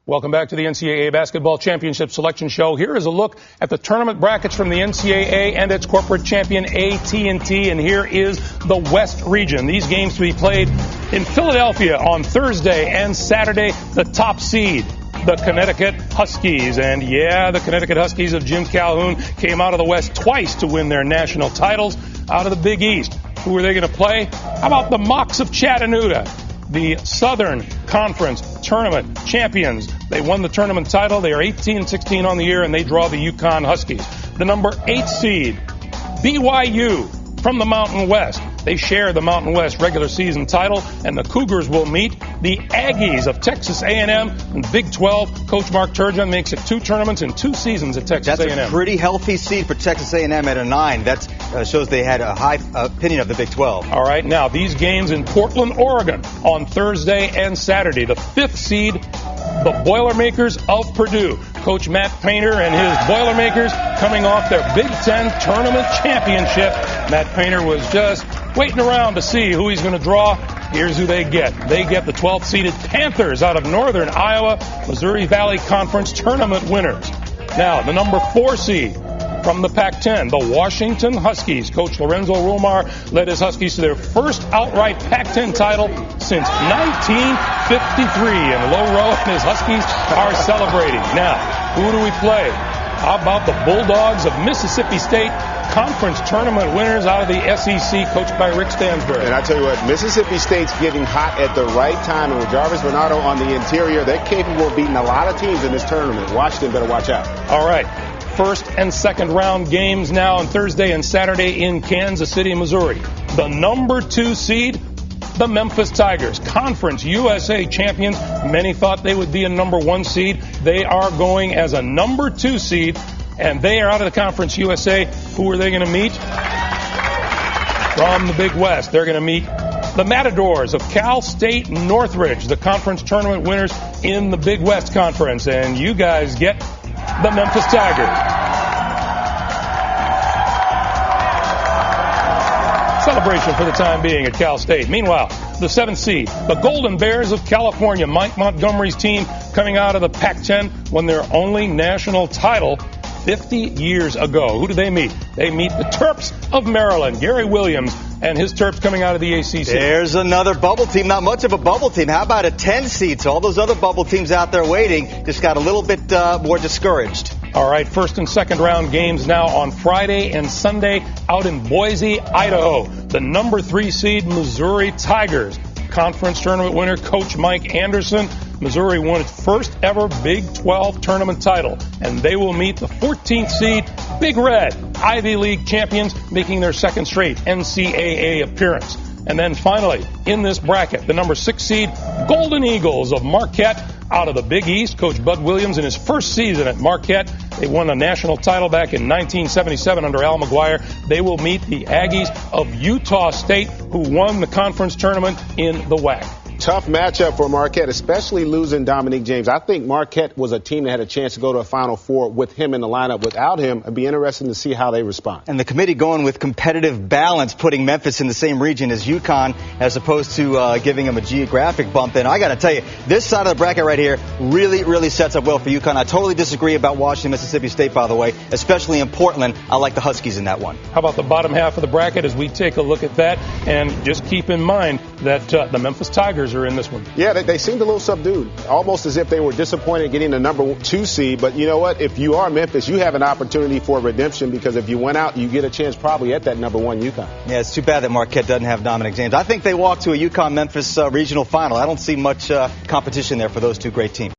Welcome back to the NCAA Basketball Championship Selection Show. Here is a look at the tournament brackets from the NCAA and its corporate champion AT&T. And here is the West region. These games to be played in Philadelphia on Thursday and Saturday. The top seed, the Connecticut Huskies. And yeah, the Connecticut Huskies of Jim Calhoun came out of the West twice to win their national titles out of the Big East. Who are they going to play? How about the Mocs of Chattanooga? The Southern Conference Tournament champions. They won the tournament title. They are 18-16 on the year, and they draw the UConn Huskies. The number 8 seed, BYU from the Mountain West. They share the Mountain West regular season title, and the Cougars will meet the Aggies of Texas A&M and Big 12. Coach Mark Turgeon makes it 2 tournaments in 2 seasons at Texas A&M. That's a pretty healthy seed for Texas A&M at a 9. That shows they had a high opinion of the Big 12. All right, now these games in Portland, Oregon on Thursday and Saturday. The 5th seed, the Boilermakers of Purdue. Coach Matt Painter and his Boilermakers coming off their Big Ten tournament championship. Matt Painter was just waiting around to see who he's going to draw. Here's who they get. They get the 12th seeded Panthers out of Northern Iowa, Missouri Valley Conference tournament winners. Now, the number 4 seed from the Pac-10, the Washington Huskies. Coach Lorenzo Romar led his Huskies to their first outright Pac-10 title since 1953. And Low Row and his Huskies are celebrating. Now, who do we play? How about the Bulldogs of Mississippi State, conference tournament winners out of the SEC, coached by Rick Stansbury? And I tell you what, Mississippi State's getting hot at the right time. And with Jarvis Bernardo on the interior, they're capable of beating a lot of teams in this tournament. Washington better watch out. All right. First and second round games now on Thursday and Saturday in Kansas City, Missouri. The number 2 seed, the Memphis Tigers, Conference USA champions. Many thought they would be a number 1 seed. They are going as a number 2 seed, and they are out of the Conference USA. Who are they going to meet? From the Big West, they're going to meet the Matadors of Cal State Northridge, the conference tournament winners in the Big West Conference. And you guys get the Memphis Tigers. Celebration for the time being at Cal State. Meanwhile, the 7th seed, the Golden Bears of California, Mike Montgomery's team coming out of the Pac-10, won their only national title 50 years ago. Who do they meet? They meet the Terps of Maryland, Gary Williams and his Terps coming out of the ACC. There's another bubble team, not much of a bubble team. How about a 10 seed? So all those other bubble teams out there waiting just got a little bit more discouraged. All right, first and second round games now on Friday and Sunday out in Boise, Idaho. The number 3 seed Missouri Tigers, conference tournament winner Coach Mike Anderson. Missouri won its first ever Big 12 tournament title, and they will meet the 14th seed Big Red, Ivy League champions, making their second straight NCAA appearance. And then finally, in this bracket, the number 6 seed Golden Eagles of Marquette out of the Big East. Coach Bud Williams in his first season at Marquette. They won a national title back in 1977 under Al McGuire. They will meet the Aggies of Utah State, who won the conference tournament in the WAC. Tough matchup for Marquette, especially losing Dominique James. I think Marquette was a team that had a chance to go to a Final Four with him in the lineup. Without him, it'd be interesting to see how they respond. And the committee going with competitive balance, putting Memphis in the same region as UConn, as opposed to giving them a geographic bump. And I got to tell you, this side of the bracket right here really, really sets up well for UConn. I totally disagree about Washington, Mississippi State, by the way, especially in Portland. I like the Huskies in that one. How about the bottom half of the bracket as we take a look at that? And just keep in mind that the Memphis Tigers are in this one. Yeah, they seemed a little subdued, almost as if they were disappointed getting the number 2 seed. But you know what? If you are Memphis, you have an opportunity for redemption, because if you went out, you get a chance probably at that number 1 UConn. Yeah, it's too bad that Marquette doesn't have Dominic James. I think they walk to a UConn-Memphis regional final. I don't see much competition there for those two great teams.